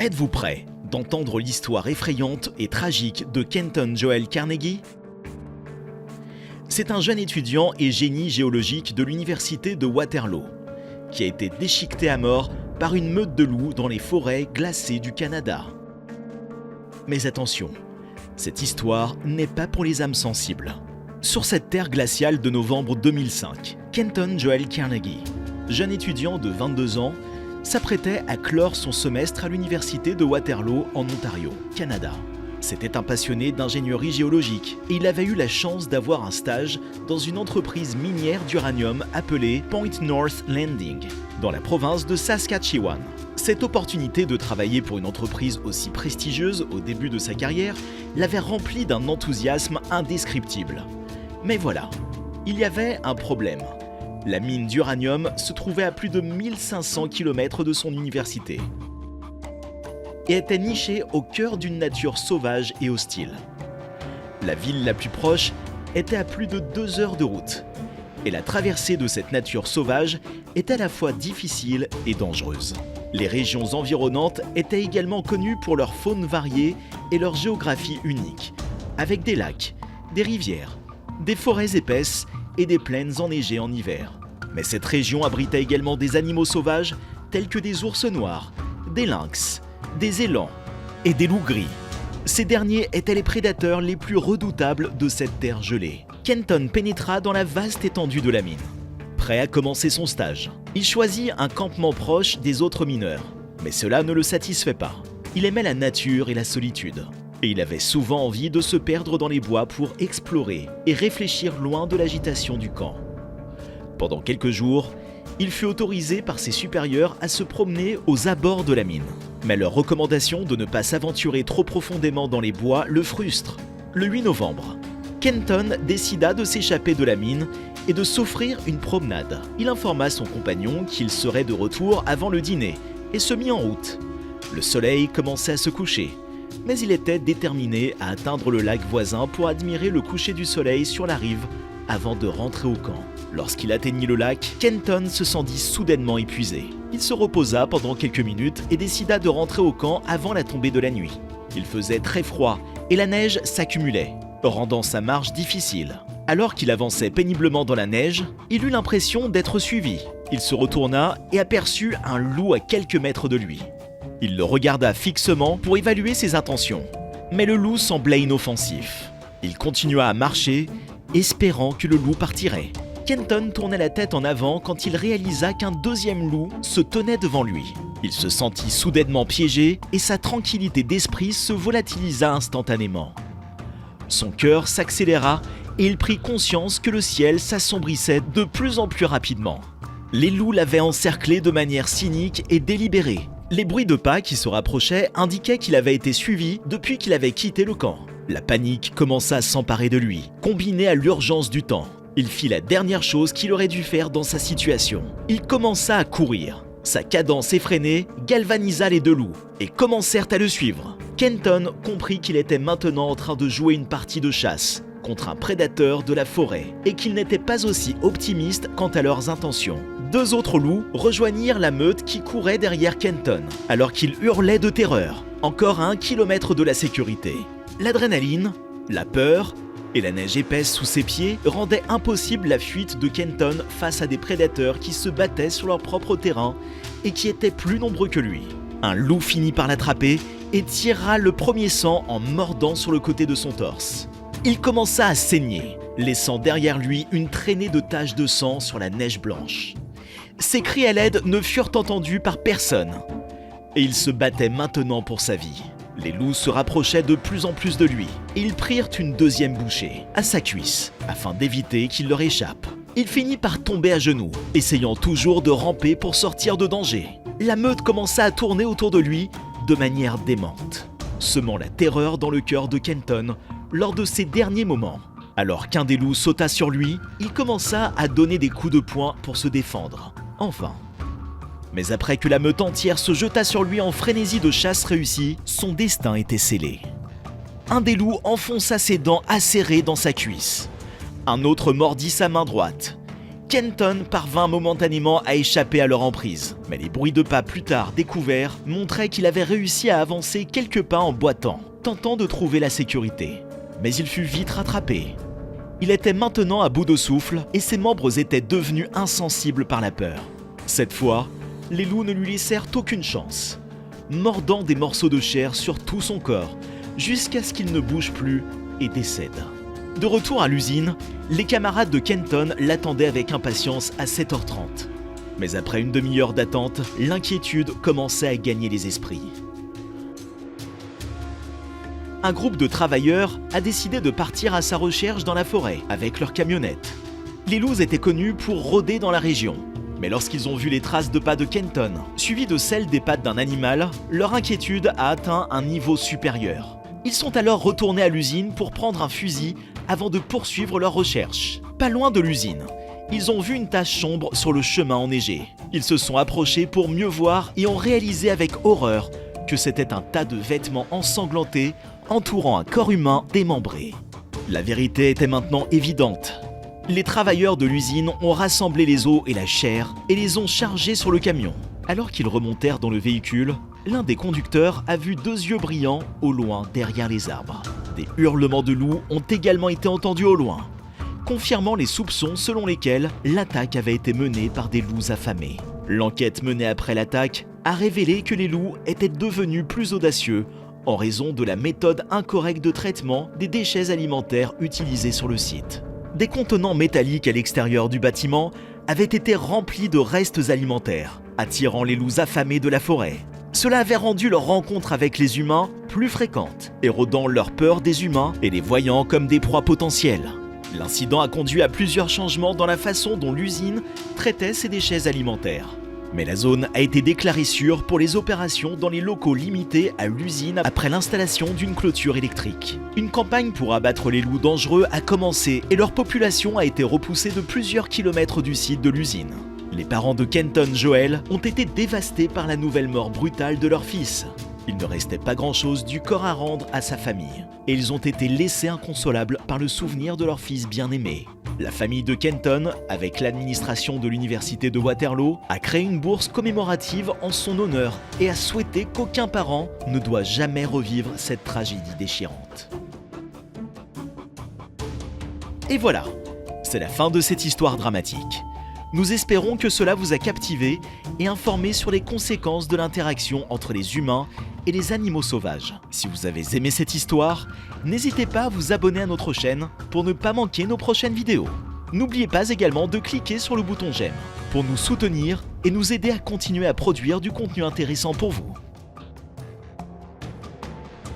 Êtes-vous prêt d'entendre l'histoire effrayante et tragique de Kenton Joel Carnegie? C'est un jeune étudiant et génie géologique de l'université de Waterloo qui a été déchiqueté à mort par une meute de loups dans les forêts glacées du Canada. Mais attention, cette histoire n'est pas pour les âmes sensibles. Sur cette terre glaciale de novembre 2005, Kenton Joel Carnegie, jeune étudiant de 22 ans, s'apprêtait à clore son semestre à l'université de Waterloo en Ontario, Canada. C'était un passionné d'ingénierie géologique et il avait eu la chance d'avoir un stage dans une entreprise minière d'uranium appelée Point North Landing, dans la province de Saskatchewan. Cette opportunité de travailler pour une entreprise aussi prestigieuse au début de sa carrière l'avait rempli d'un enthousiasme indescriptible. Mais voilà, il y avait un problème. La mine d'uranium se trouvait à plus de 1500 km de son université et était nichée au cœur d'une nature sauvage et hostile. La ville la plus proche était à plus de 2 heures de route et la traversée de cette nature sauvage était à la fois difficile et dangereuse. Les régions environnantes étaient également connues pour leur faune variée et leur géographie unique, avec des lacs, des rivières, des forêts épaisses et des plaines enneigées en hiver. Mais cette région abritait également des animaux sauvages tels que des ours noirs, des lynx, des élans et des loups gris. Ces derniers étaient les prédateurs les plus redoutables de cette terre gelée. Kenton pénétra dans la vaste étendue de la mine. Prêt à commencer son stage, il choisit un campement proche des autres mineurs. Mais cela ne le satisfait pas. Il aimait la nature et la solitude. Et il avait souvent envie de se perdre dans les bois pour explorer et réfléchir loin de l'agitation du camp. Pendant quelques jours, il fut autorisé par ses supérieurs à se promener aux abords de la mine. Mais leur recommandation de ne pas s'aventurer trop profondément dans les bois le frustre. Le 8 novembre, Kenton décida de s'échapper de la mine et de s'offrir une promenade. Il informa son compagnon qu'il serait de retour avant le dîner et se mit en route. Le soleil commençait à se coucher, mais il était déterminé à atteindre le lac voisin pour admirer le coucher du soleil sur la rive avant de rentrer au camp. Lorsqu'il atteignit le lac, Kenton se sentit soudainement épuisé. Il se reposa pendant quelques minutes et décida de rentrer au camp avant la tombée de la nuit. Il faisait très froid et la neige s'accumulait, rendant sa marche difficile. Alors qu'il avançait péniblement dans la neige, il eut l'impression d'être suivi. Il se retourna et aperçut un loup à quelques mètres de lui. Il le regarda fixement pour évaluer ses intentions. Mais le loup semblait inoffensif. Il continua à marcher, espérant que le loup partirait. Kenton tournait la tête en avant quand il réalisa qu'un deuxième loup se tenait devant lui. Il se sentit soudainement piégé et sa tranquillité d'esprit se volatilisa instantanément. Son cœur s'accéléra et il prit conscience que le ciel s'assombrissait de plus en plus rapidement. Les loups l'avaient encerclé de manière cynique et délibérée. Les bruits de pas qui se rapprochaient indiquaient qu'il avait été suivi depuis qu'il avait quitté le camp. La panique commença à s'emparer de lui, combinée à l'urgence du temps. Il fit la dernière chose qu'il aurait dû faire dans sa situation. Il commença à courir. Sa cadence effrénée galvanisa les deux loups et commencèrent à le suivre. Kenton comprit qu'il était maintenant en train de jouer une partie de chasse contre un prédateur de la forêt et qu'il n'était pas aussi optimiste quant à leurs intentions. 2 autres loups rejoignirent la meute qui courait derrière Kenton alors qu'il hurlait de terreur, encore à 1 kilomètre de la sécurité. L'adrénaline, la peur et la neige épaisse sous ses pieds rendaient impossible la fuite de Kenton face à des prédateurs qui se battaient sur leur propre terrain et qui étaient plus nombreux que lui. Un loup finit par l'attraper et tira le premier sang en mordant sur le côté de son torse. Il commença à saigner, laissant derrière lui une traînée de taches de sang sur la neige blanche. Ses cris à l'aide ne furent entendus par personne et il se battait maintenant pour sa vie. Les loups se rapprochaient de plus en plus de lui et ils prirent une deuxième bouchée à sa cuisse afin d'éviter qu'il leur échappe. Il finit par tomber à genoux, essayant toujours de ramper pour sortir de danger. La meute commença à tourner autour de lui de manière démente, semant la terreur dans le cœur de Kenton lors de ses derniers moments. Alors qu'un des loups sauta sur lui, il commença à donner des coups de poing pour se défendre. Enfin. Mais après que la meute entière se jeta sur lui en frénésie de chasse réussie, son destin était scellé. Un des loups enfonça ses dents acérées dans sa cuisse. Un autre mordit sa main droite. Kenton parvint momentanément à échapper à leur emprise, mais les bruits de pas plus tard découverts montraient qu'il avait réussi à avancer quelques pas en boitant, tentant de trouver la sécurité. Mais il fut vite rattrapé. Il était maintenant à bout de souffle et ses membres étaient devenus insensibles par la peur. Cette fois, les loups ne lui laissèrent aucune chance, mordant des morceaux de chair sur tout son corps, jusqu'à ce qu'il ne bouge plus et décède. De retour à l'usine, les camarades de Kenton l'attendaient avec impatience à 7h30. Mais après une demi-heure d'attente, l'inquiétude commençait à gagner les esprits. Un groupe de travailleurs a décidé de partir à sa recherche dans la forêt avec leur camionnette. Les loups étaient connus pour rôder dans la région. Mais lorsqu'ils ont vu les traces de pas de Kenton, suivies de celles des pattes d'un animal, leur inquiétude a atteint un niveau supérieur. Ils sont alors retournés à l'usine pour prendre un fusil avant de poursuivre leurs recherches. Pas loin de l'usine, ils ont vu une tache sombre sur le chemin enneigé. Ils se sont approchés pour mieux voir et ont réalisé avec horreur que c'était un tas de vêtements ensanglantés entourant un corps humain démembré. La vérité était maintenant évidente. Les travailleurs de l'usine ont rassemblé les os et la chair et les ont chargés sur le camion. Alors qu'ils remontèrent dans le véhicule, l'un des conducteurs a vu 2 yeux brillants au loin derrière les arbres. Des hurlements de loups ont également été entendus au loin, confirmant les soupçons selon lesquels l'attaque avait été menée par des loups affamés. L'enquête menée après l'attaque a révélé que les loups étaient devenus plus audacieux en raison de la méthode incorrecte de traitement des déchets alimentaires utilisés sur le site. Des contenants métalliques à l'extérieur du bâtiment avaient été remplis de restes alimentaires, attirant les loups affamés de la forêt. Cela avait rendu leur rencontre avec les humains plus fréquente, érodant leur peur des humains et les voyant comme des proies potentielles. L'incident a conduit à plusieurs changements dans la façon dont l'usine traitait ses déchets alimentaires. Mais la zone a été déclarée sûre pour les opérations dans les locaux limités à l'usine après l'installation d'une clôture électrique. Une campagne pour abattre les loups dangereux a commencé et leur population a été repoussée de plusieurs kilomètres du site de l'usine. Les parents de Kenton Joel ont été dévastés par la nouvelle mort brutale de leur fils. Il ne restait pas grand-chose du corps à rendre à sa famille, et ils ont été laissés inconsolables par le souvenir de leur fils bien-aimé. La famille de Kenton, avec l'administration de l'université de Waterloo, a créé une bourse commémorative en son honneur et a souhaité qu'aucun parent ne doit jamais revivre cette tragédie déchirante. Et voilà, c'est la fin de cette histoire dramatique. Nous espérons que cela vous a captivé et informé sur les conséquences de l'interaction entre les humains et les animaux sauvages. Si vous avez aimé cette histoire, n'hésitez pas à vous abonner à notre chaîne pour ne pas manquer nos prochaines vidéos. N'oubliez pas également de cliquer sur le bouton j'aime pour nous soutenir et nous aider à continuer à produire du contenu intéressant pour vous.